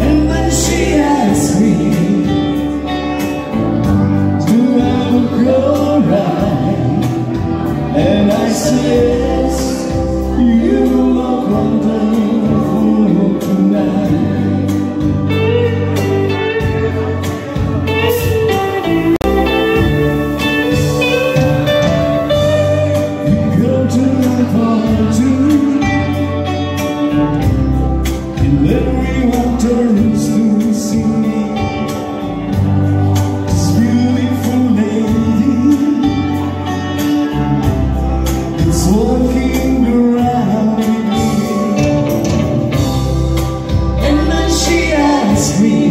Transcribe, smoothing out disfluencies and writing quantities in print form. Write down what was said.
And then she asked me, do I look alright? And I said, yes, you look wonderful tonight. You go to my party, and everyone turns to see this beautiful lady that's walking around with me. And then she asked me,